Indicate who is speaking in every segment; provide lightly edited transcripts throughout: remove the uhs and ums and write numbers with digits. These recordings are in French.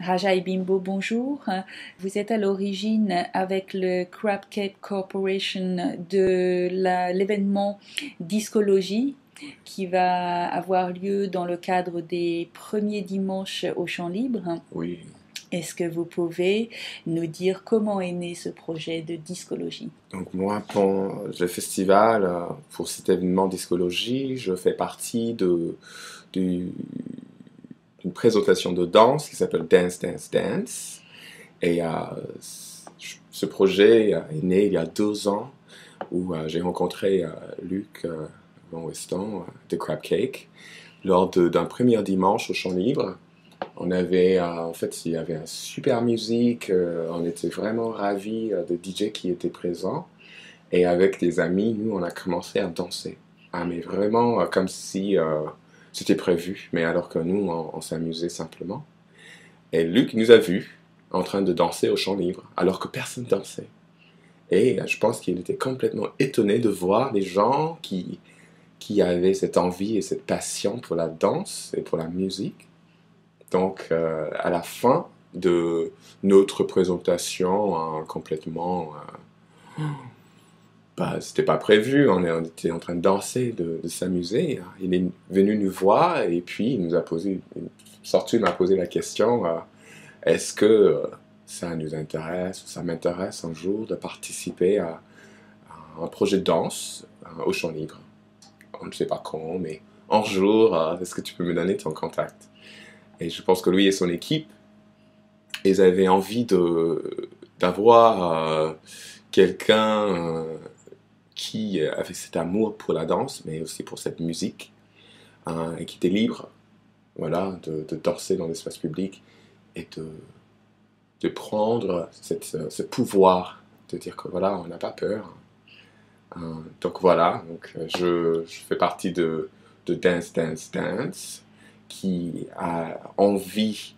Speaker 1: Raja Bimbo, bonjour. Vous êtes à l'origine avec le Crab Cake Corporation de l'événement Discologie qui va avoir lieu dans le cadre des premiers dimanches au Champ Libre.
Speaker 2: Oui.
Speaker 1: Est-ce que vous pouvez nous dire comment est né ce projet de Discologie?
Speaker 2: Donc moi, pour le festival, pour cet événement Discologie, je fais partie d'une présentation de danse qui s'appelle Dance, Dance, Dance. Et ce projet est né il y a 2 ans où j'ai rencontré Luc Van Weston de Crab Cake lors d'un premier dimanche au Champ Libre. On avait, en fait, il y avait une super musique, on était vraiment ravis de DJ qui était présent. Et avec des amis, nous, on a commencé à danser. Ah, mais vraiment comme si c'était prévu, mais alors que nous, on s'amusait simplement. Et Luc nous a vus en train de danser au Champ Libre, alors que personne dansait. Et je pense qu'il était complètement étonné de voir des gens qui avaient cette envie et cette passion pour la danse et pour la musique. Donc, à la fin de notre présentation, complètement, c'était pas prévu, on était en train de danser, de s'amuser. Il est venu nous voir et puis il nous a posé, sorti m'a posé la question, est-ce que ça nous intéresse, ça m'intéresse un jour de participer à un projet de danse au Champ Libre. On ne sait pas quand, mais un jour, est-ce que tu peux me donner ton contact? Et je pense que lui et son équipe, ils avaient envie d'avoir quelqu'un qui avait cet amour pour la danse, mais aussi pour cette musique, et qui était libre, voilà, de danser dans l'espace public et de prendre ce pouvoir, de dire que voilà, on n'a pas peur. Donc voilà, je fais partie de Dance, Dance, Dance, qui a envie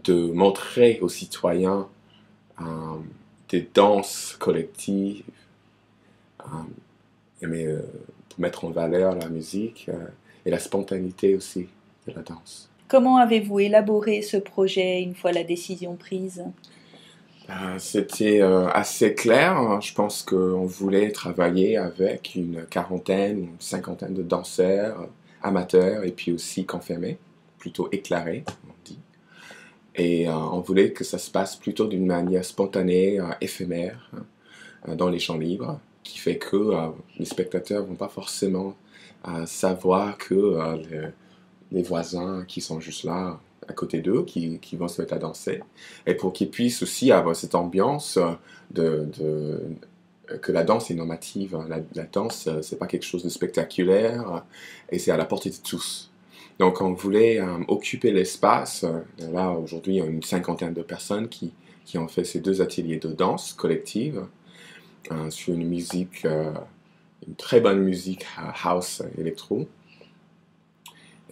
Speaker 2: de montrer aux citoyens des danses collectives, pour mettre en valeur la musique et la spontanéité aussi de la danse.
Speaker 1: Comment avez-vous élaboré ce projet une fois la décision prise?
Speaker 2: C'était assez clair. Je pense qu'on voulait travailler avec une quarantaine, une cinquantaine de danseurs amateurs et puis aussi confirmés, plutôt éclairés, on dit. Et on voulait que ça se passe plutôt d'une manière spontanée, éphémère, dans les champs libres, qui fait que les spectateurs vont pas forcément savoir que les voisins qui sont juste là à côté d'eux, qui vont se mettre à danser, et pour qu'ils puissent aussi avoir cette ambiance que la danse est normative. La danse, c'est pas quelque chose de spectaculaire, et c'est à la portée de tous. Donc on voulait occuper l'espace. Là, aujourd'hui, il y a une cinquantaine de personnes qui ont fait ces 2 ateliers de danse collective sur une musique, une très bonne musique house électro.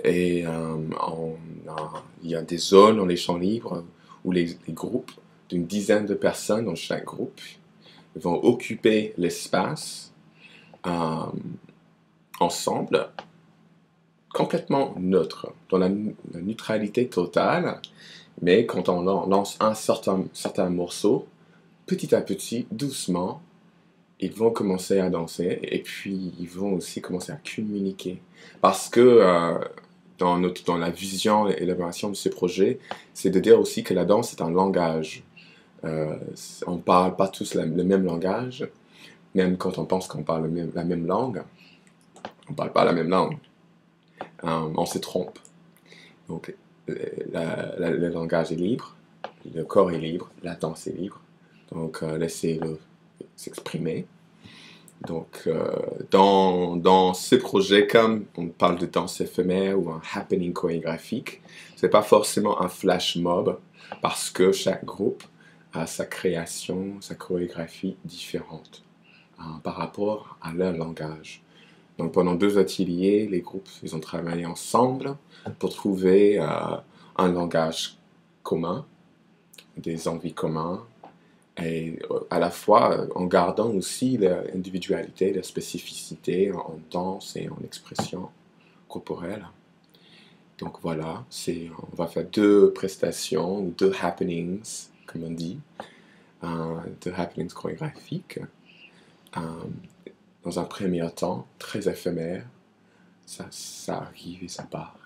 Speaker 2: Et il y a des zones dans les champs libres où les groupes d'une dizaine de personnes dans chaque groupe vont occuper l'espace ensemble, complètement neutre, dans la neutralité totale. Mais quand on lance un certain morceau, petit à petit, doucement, ils vont commencer à danser et puis ils vont aussi commencer à communiquer. Parce que dans la vision et l'élaboration de ce projet, c'est de dire aussi que la danse est un langage. On ne parle pas tous le même langage, même quand on pense qu'on parle la même langue, on ne parle pas la même langue. On se trompe. Donc, le langage est libre, le corps est libre, la danse est libre. Donc, laissez-le s'exprimer. Donc, dans ce projet, comme on parle de danse éphémère ou un happening chorégraphique, c'est pas forcément un flash mob parce que chaque groupe a sa création, sa chorégraphie différente par rapport à leur langage. Donc, pendant 2 ateliers, les groupes, ils ont travaillé ensemble pour trouver un langage commun, des envies communes, et à la fois en gardant aussi l'individualité, la spécificité en danse et en expression corporelle. Donc voilà, on va faire 2 prestations, 2 happenings, comme on dit, 2 happenings chorégraphiques. Dans un premier temps, très éphémère, ça arrive et ça part.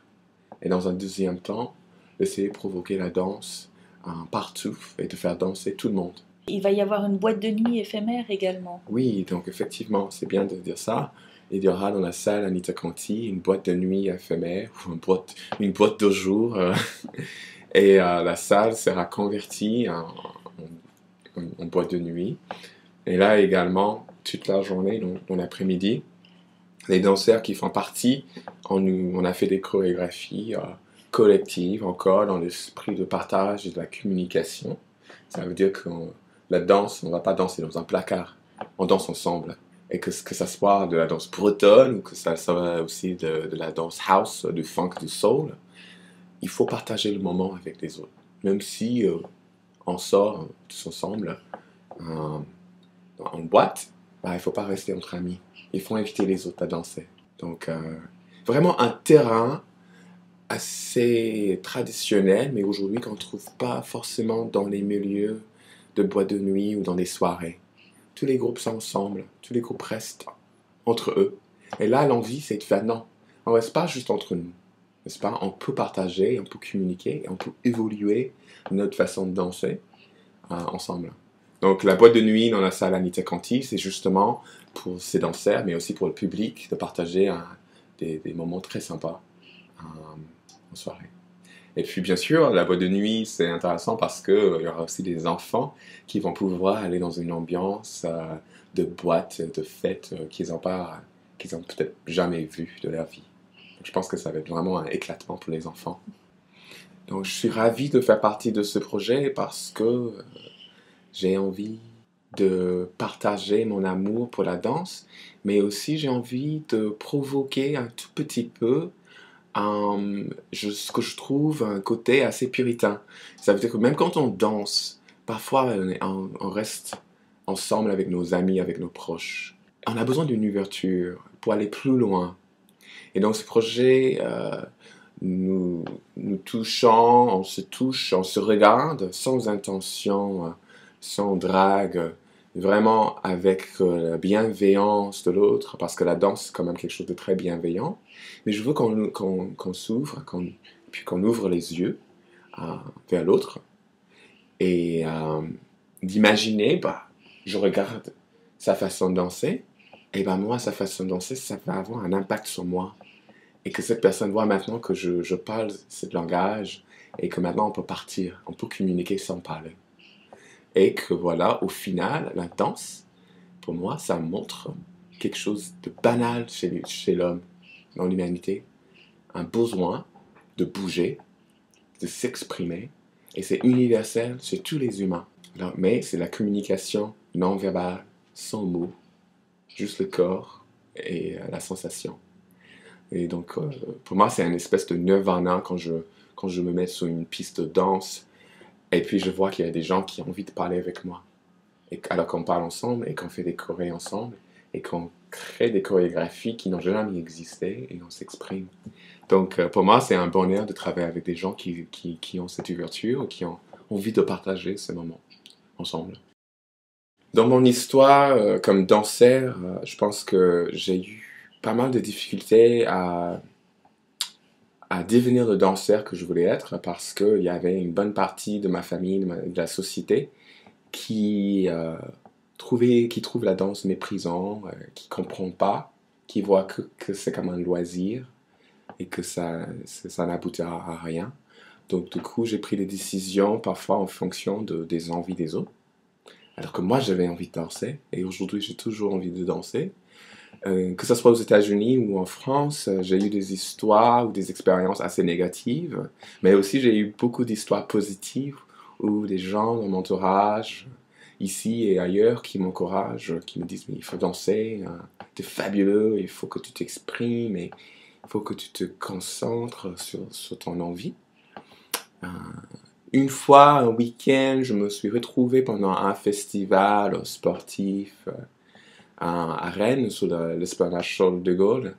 Speaker 2: Et dans un deuxième temps, essayer de provoquer la danse partout et de faire danser tout le monde.
Speaker 1: Il va y avoir une boîte de nuit éphémère également.
Speaker 2: Oui, donc effectivement, c'est bien de dire ça. Il y aura dans la salle Anita Conti une boîte de nuit éphémère, ou une boîte de jour. Et la salle sera convertie en boîte de nuit. Et là également, toute la journée, dans l'après-midi, les danseurs qui font partie, on a fait des chorégraphies collectives encore dans l'esprit de partage et de la communication. Ça veut dire que la danse, on ne va pas danser dans un placard, on danse ensemble. Et que ça soit de la danse bretonne ou que ça soit aussi de la danse house, du funk, du soul, il faut partager le moment avec les autres. Même si on sort tous ensemble en boîte, il ne faut pas rester entre amis. Il faut inviter les autres à danser. Donc, vraiment un terrain assez traditionnel, mais aujourd'hui qu'on ne trouve pas forcément dans les milieux de boîte de nuit ou dans des soirées. Tous les groupes sont ensemble, tous les groupes restent entre eux. Et là, l'envie, c'est de faire non, on ne reste pas juste entre nous, n'est-ce pas? On peut partager, on peut communiquer, on peut évoluer notre façon de danser ensemble. Donc, la boîte de nuit dans la salle Anita Conti, c'est justement pour ces danseurs, mais aussi pour le public, de partager des moments très sympas en soirée. Et puis, bien sûr, la boîte de nuit, c'est intéressant parce qu'il y aura aussi des enfants qui vont pouvoir aller dans une ambiance de boîte, de fête qu'ils n'ont peut-être jamais vu de leur vie. Donc, je pense que ça va être vraiment un éclatement pour les enfants. Donc, je suis ravi de faire partie de ce projet parce que j'ai envie de partager mon amour pour la danse, mais aussi j'ai envie de provoquer un tout petit peu ce que je trouve un côté assez puritain. Ça veut dire que même quand on danse, parfois on reste ensemble avec nos amis, avec nos proches. On a besoin d'une ouverture pour aller plus loin. Et donc ce projet, nous touchons, on se touche, on se regarde sans intention, sans drague, vraiment avec la bienveillance de l'autre, parce que la danse, c'est quand même quelque chose de très bienveillant. Mais je veux qu'on s'ouvre, puis qu'on ouvre les yeux vers l'autre et d'imaginer, je regarde sa façon de danser, et moi, sa façon de danser, ça va avoir un impact sur moi. Et que cette personne voit maintenant que je parle ce langage et que maintenant on peut partir, on peut communiquer sans parler. Et que voilà, au final, la danse, pour moi, ça montre quelque chose de banal chez l'homme, dans l'humanité. Un besoin de bouger, de s'exprimer. Et c'est universel chez tous les humains. Alors, mais c'est la communication non verbale, sans mots, juste le corps et la sensation. Et donc, pour moi, c'est une espèce de nirvana quand je me mets sur une piste de danse et puis je vois qu'il y a des gens qui ont envie de parler avec moi. Alors qu'on parle ensemble et qu'on fait des chorés ensemble et qu'on crée des chorégraphies qui n'ont jamais existé et on s'exprime. Donc, pour moi, c'est un bonheur de travailler avec des gens qui ont cette ouverture, qui ont envie de partager ce moment ensemble. Dans mon histoire comme danseur, je pense que j'ai eu pas mal de difficultés à devenir le danseur que je voulais être parce qu'il y avait une bonne partie de ma famille, de la société qui trouve la danse méprisant, qui ne comprend pas, qui voit que c'est comme un loisir et que ça n'aboutira à rien. Donc du coup, j'ai pris des décisions parfois en fonction des envies des autres. Alors que moi, j'avais envie de danser et aujourd'hui, j'ai toujours envie de danser. Que ce soit aux États-Unis ou en France, j'ai eu des histoires ou des expériences assez négatives, mais aussi j'ai eu beaucoup d'histoires positives où des gens dans mon entourage, ici et ailleurs, qui m'encouragent, qui me disent mais il faut danser, t'es fabuleux, il faut que tu t'exprimes, et il faut que tu te concentres sur ton envie. Une fois, un week-end, je me suis retrouvé pendant un festival sportif à Rennes, sur l'esplanade Charles de Gaulle.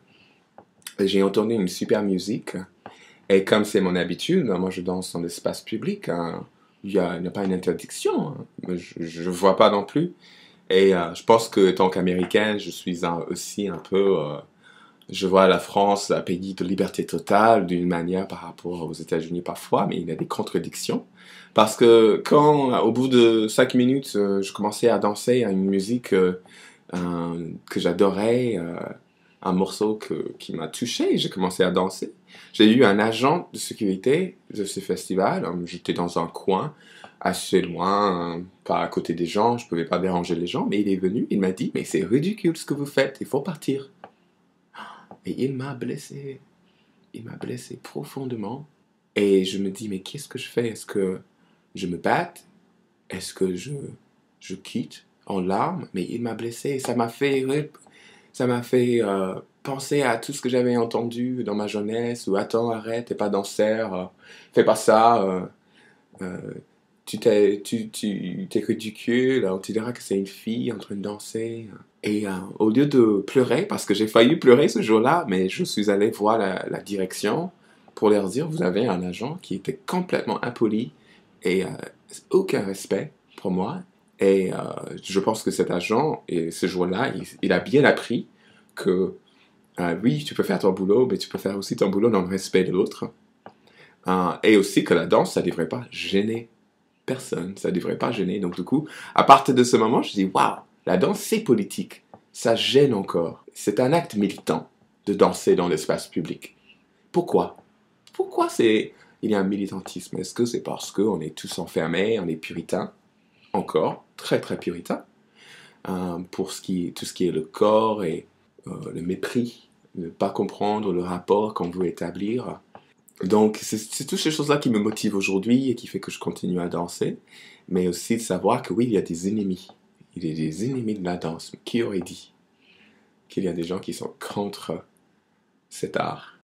Speaker 2: Et j'ai entendu une super musique. Et comme c'est mon habitude, moi je danse dans l'espace public, hein. Il n'y a pas une interdiction, hein. Mais je ne vois pas non plus. Et je pense que tant qu'Américain, je suis aussi un peu... je vois la France, un pays de liberté totale d'une manière par rapport aux États-Unis parfois, mais il y a des contradictions. Parce que quand, au bout de 5 minutes, je commençais à danser à une musique que j'adorais, un morceau qui m'a touché, j'ai commencé à danser. J'ai eu un agent de sécurité de ce festival. J'étais dans un coin assez loin, pas à côté des gens, je pouvais pas déranger les gens, mais il est venu, il m'a dit, mais c'est ridicule ce que vous faites, il faut partir. Et il m'a blessé profondément. Et je me dis, mais qu'est-ce que je fais? Est-ce que je me batte? Est-ce que je quitte en larmes? Mais il m'a blessé et ça m'a fait penser à tout ce que j'avais entendu dans ma jeunesse, où attends, arrête, t'es pas danseur, fais pas ça, euh, t'es ridicule, on te dira que c'est une fille en train de danser. Et au lieu de pleurer, parce que j'ai failli pleurer ce jour-là, mais je suis allé voir la direction pour leur dire, vous avez un agent qui était complètement impoli et aucun respect pour moi. Et je pense que cet agent, et ce jour-là, il a bien appris que oui, tu peux faire ton boulot, mais tu peux faire aussi ton boulot dans le respect de l'autre. Et aussi que la danse, ça ne devrait pas gêner personne, ça ne devrait pas gêner. Donc du coup, à partir de ce moment, je dis, waouh, la danse, c'est politique. Ça gêne encore. C'est un acte militant de danser dans l'espace public. Pourquoi? Pourquoi il y a un militantisme? Est-ce que c'est parce qu'on est tous enfermés, on est puritains? Encore, très très puritains. Pour tout ce qui est le corps et le mépris, ne pas comprendre le rapport qu'on veut établir. Donc, c'est toutes ces choses-là qui me motivent aujourd'hui et qui fait que je continue à danser, mais aussi de savoir que oui, il y a des ennemis. Il y a des ennemis de la danse. Qui aurait dit qu'il y a des gens qui sont contre cet art?